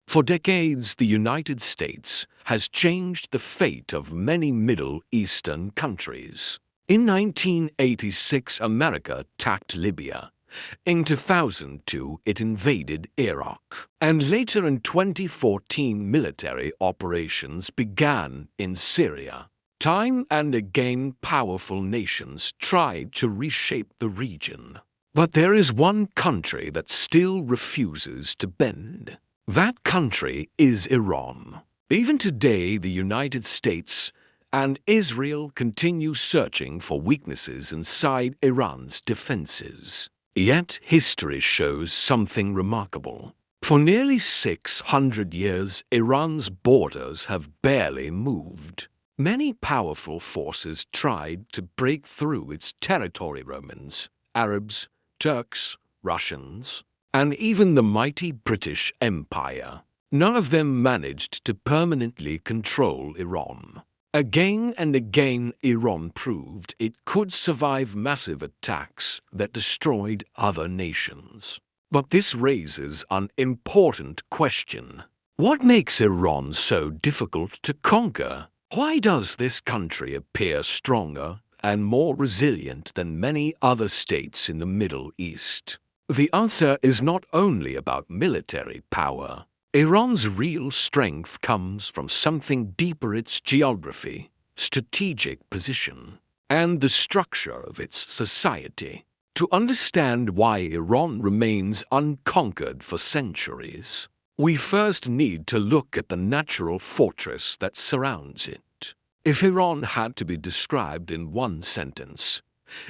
For decades, the United States has changed the fate of many Middle Eastern countries. In 1986, America attacked Libya. In 2002, it invaded Iraq. And later in 2014, military operations began in Syria. Time and again, powerful nations tried to reshape the region. But there is one country that still refuses to bend. That country is Iran. Even today, the United States and Israel continue searching for weaknesses inside Iran's defenses. Yet history shows something remarkable. For nearly 600 years, Iran's borders have barely moved. Many powerful forces tried to break through its territory: Romans, Arabs, Turks, Russians, and even the mighty British Empire. None of them managed to permanently control Iran. Again and again, Iran proved it could survive massive attacks that destroyed other nations. But this raises an important question. What makes Iran so difficult to conquer? Why does this country appear stronger and more resilient than many other states in the Middle East? The answer is not only about military power. Iran's real strength comes from something deeper: its geography, strategic position, and the structure of its society. To understand why Iran remains unconquered for centuries, we first need to look at the natural fortress that surrounds it. If Iran had to be described in one sentence,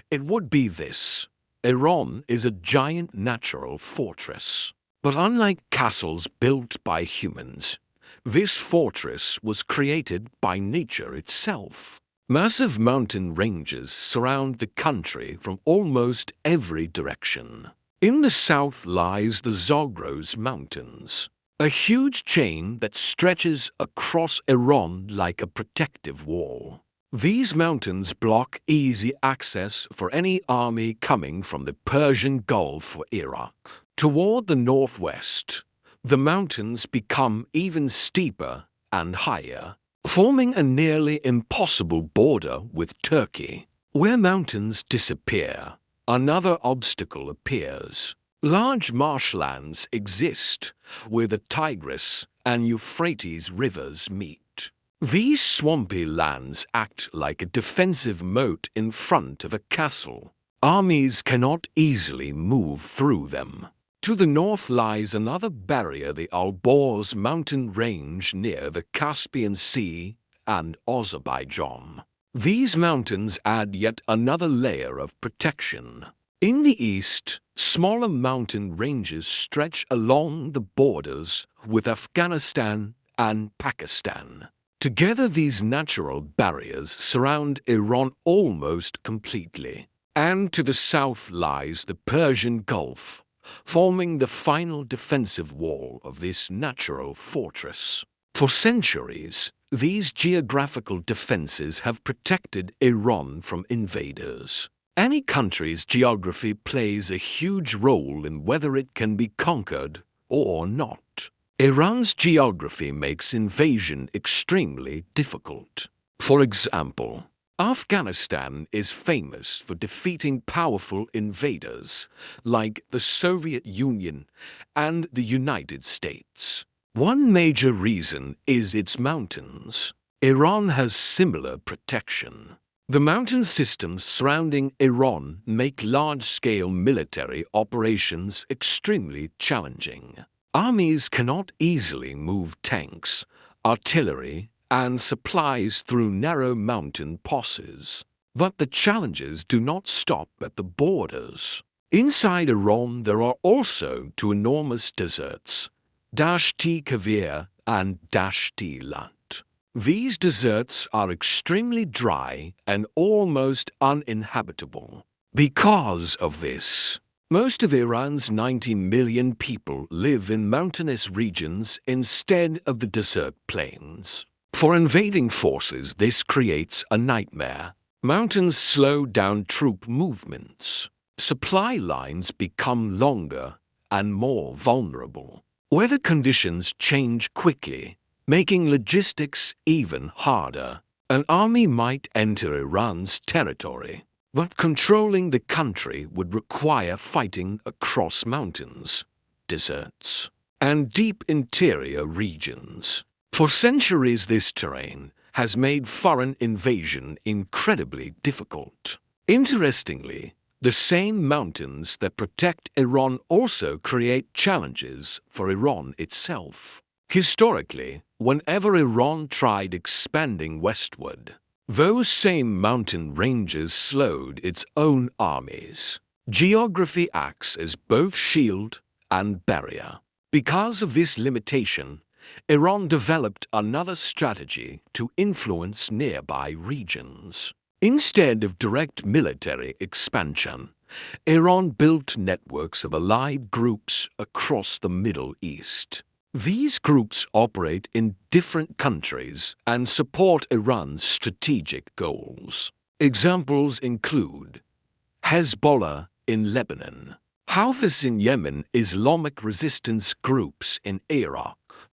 it would be this: Iran is a giant natural fortress. But unlike castles built by humans, this fortress was created by nature itself. Massive mountain ranges surround the country from almost every direction. In the south lies the Zagros Mountains, a huge chain that stretches across Iran like a protective wall. These mountains block easy access for any army coming from the Persian Gulf or Iraq. Toward the northwest, the mountains become even steeper and higher, forming a nearly impossible border with Turkey. Where mountains disappear, another obstacle appears. Large marshlands exist where the Tigris and Euphrates rivers meet. These swampy lands act like a defensive moat in front of a castle. Armies cannot easily move through them. To the north lies another barrier: the Alborz mountain range near the Caspian Sea and Azerbaijan. These mountains add yet another layer of protection. In the east, smaller mountain ranges stretch along the borders with Afghanistan and Pakistan. Together, these natural barriers surround Iran almost completely. And to the south lies the Persian Gulf, forming the final defensive wall of this natural fortress. For centuries, these geographical defenses have protected Iran from invaders. Any country's geography plays a huge role in whether it can be conquered or not. Iran's geography makes invasion extremely difficult. For example, Afghanistan is famous for defeating powerful invaders like the Soviet Union and the United States. One major reason is its mountains. Iran has similar protection. The mountain systems surrounding Iran make large-scale military operations extremely challenging. Armies cannot easily move tanks, artillery, and supplies through narrow mountain passes. But the challenges do not stop at the borders. Inside Iran, there are also two enormous deserts, Dasht-i Kavir and Dasht-i Lat. These deserts are extremely dry and almost uninhabitable. Because of this, most of Iran's 90 million people live in mountainous regions instead of the desert plains. For invading forces, this creates a nightmare. Mountains slow down troop movements. Supply lines become longer and more vulnerable. Weather conditions change quickly, making logistics even harder. An army might enter Iran's territory, but controlling the country would require fighting across mountains, deserts, and deep interior regions. For centuries, this terrain has made foreign invasion incredibly difficult. Interestingly, the same mountains that protect Iran also create challenges for Iran itself. Historically, whenever Iran tried expanding westward, those same mountain ranges slowed its own armies. Geography acts as both shield and barrier. Because of this limitation, Iran developed another strategy to influence nearby regions. Instead of direct military expansion, Iran built networks of allied groups across the Middle East. These groups operate in different countries and support Iran's strategic goals. Examples include Hezbollah in Lebanon, Houthis in Yemen, Islamic resistance groups in Iraq,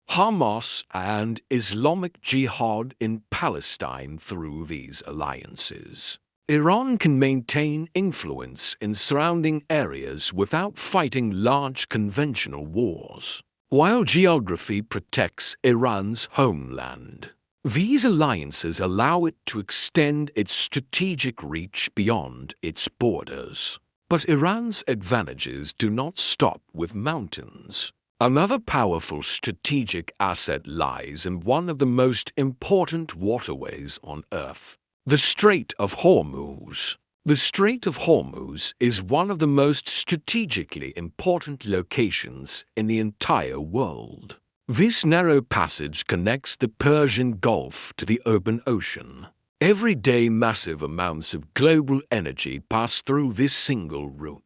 Hamas and Islamic Jihad in Palestine. Through these alliances, Iran can maintain influence in surrounding areas without fighting large conventional wars, while geography protects Iran's homeland. These alliances allow it to extend its strategic reach beyond its borders. But Iran's advantages do not stop with mountains. Another powerful strategic asset lies in one of the most important waterways on Earth, the Strait of Hormuz. The Strait of Hormuz is one of the most strategically important locations in the entire world. This narrow passage connects the Persian Gulf to the open ocean. Every day, massive amounts of global energy pass through this single route.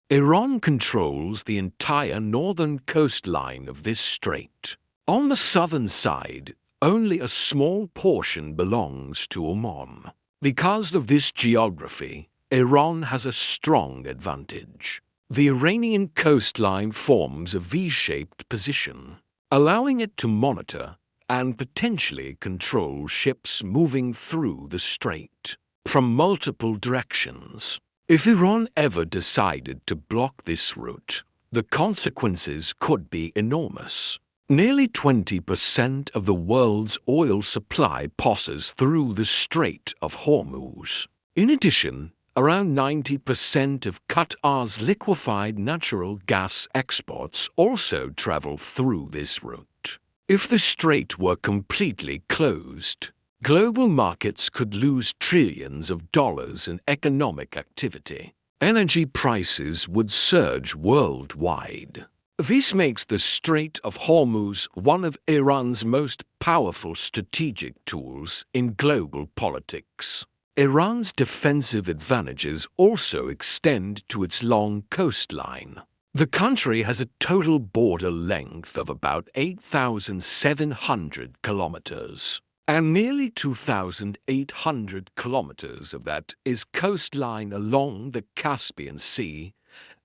Iran controls the entire northern coastline of this strait. On the southern side, only a small portion belongs to Oman. Because of this geography, Iran has a strong advantage. The Iranian coastline forms a V-shaped position, allowing it to monitor and potentially control ships moving through the strait from multiple directions. If Iran ever decided to block this route, the consequences could be enormous. Nearly 20% of the world's oil supply passes through the Strait of Hormuz. In addition, around 90% of Qatar's liquefied natural gas exports also travel through this route. If the strait were completely closed, global markets could lose trillions of dollars in economic activity. Energy prices would surge worldwide. This makes the Strait of Hormuz one of Iran's most powerful strategic tools in global politics. Iran's defensive advantages also extend to its long coastline. The country has a total border length of about 8,700 kilometers, and nearly 2,800 kilometers of that is coastline along the Caspian Sea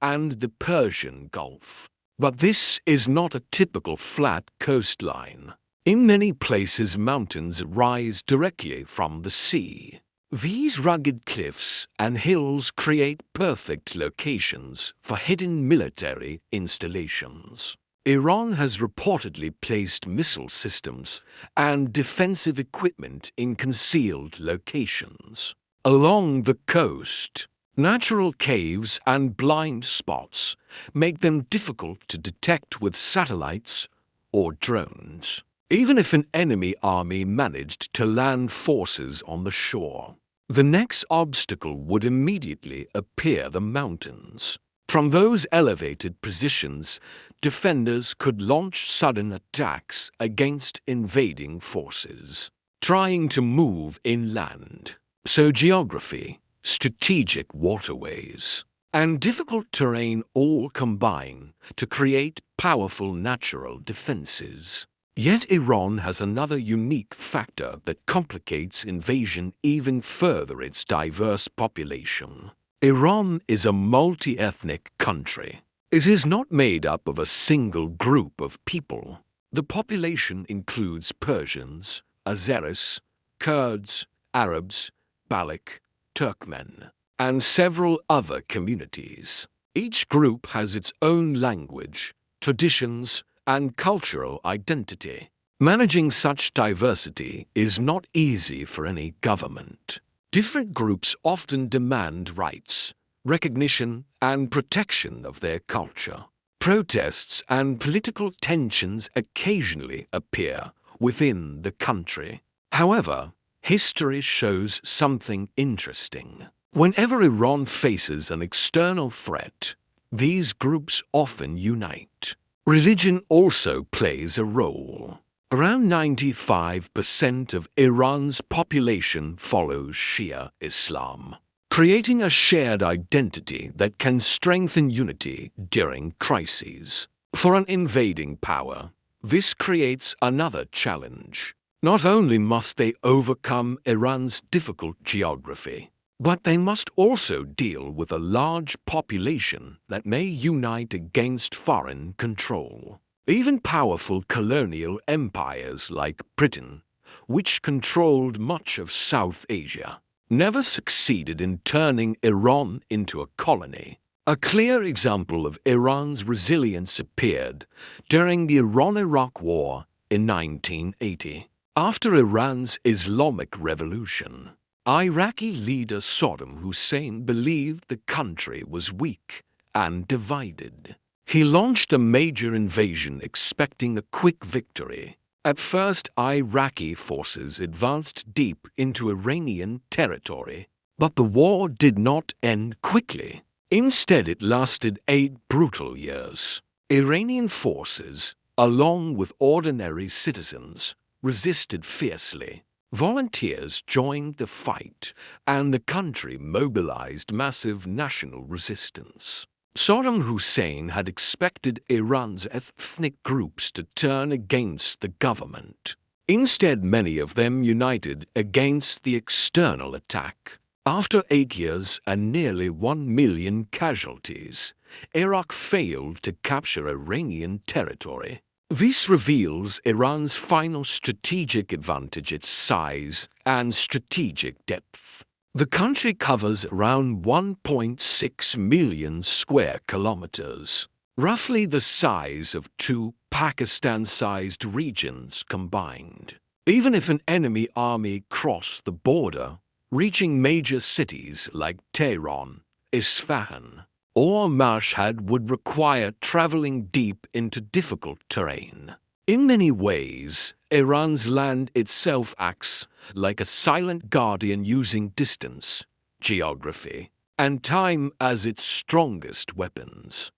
and the Persian Gulf. But this is not a typical flat coastline. In many places, mountains rise directly from the sea. These rugged cliffs and hills create perfect locations for hidden military installations. Iran has reportedly placed missile systems and defensive equipment in concealed locations. Along the coast, natural caves and blind spots make them difficult to detect with satellites or drones, even if an enemy army managed to land forces on the shore. The next obstacle would immediately appear: the mountains. From those elevated positions, defenders could launch sudden attacks against invading forces trying to move inland. So geography, strategic waterways, and difficult terrain all combine to create powerful natural defenses. Yet Iran has another unique factor that complicates invasion even further: its diverse population. Iran is a multi-ethnic country. It is not made up of a single group of people. The population includes Persians, Azeris, Kurds, Arabs, Baloch, Turkmen, and several other communities. Each group has its own language, traditions, and cultural identity. Managing such diversity is not easy for any government. Different groups often demand rights, recognition, and protection of their culture. Protests and political tensions occasionally appear within the country. However, history shows something interesting. Whenever Iran faces an external threat, these groups often unite. Religion also plays a role. Around 95% of Iran's population follows Shia Islam, creating a shared identity that can strengthen unity during crises. For an invading power, this creates another challenge. Not only must they overcome Iran's difficult geography, but they must also deal with a large population that may unite against foreign control. Even powerful colonial empires like Britain, which controlled much of South Asia, never succeeded in turning Iran into a colony. A clear example of Iran's resilience appeared during the Iran-Iraq War in 1980. After Iran's Islamic Revolution, Iraqi leader Saddam Hussein believed the country was weak and divided. He launched a major invasion expecting a quick victory. At first, Iraqi forces advanced deep into Iranian territory, but the war did not end quickly. Instead, it lasted 8 brutal years. Iranian forces, along with ordinary citizens, resisted fiercely. Volunteers joined the fight, and the country mobilized massive national resistance. Saddam Hussein had expected Iran's ethnic groups to turn against the government. Instead, many of them united against the external attack. After 8 years and nearly 1 million casualties, Iraq failed to capture Iranian territory. This reveals Iran's final strategic advantage: its size and strategic depth. The country covers around 1.6 million square kilometers, roughly the size of 2 Pakistan-sized regions combined. Even if an enemy army crossed the border, reaching major cities like Tehran, Isfahan, or Mashhad would require traveling deep into difficult terrain. In many ways, Iran's land itself acts like a silent guardian, using distance, geography, and time as its strongest weapons.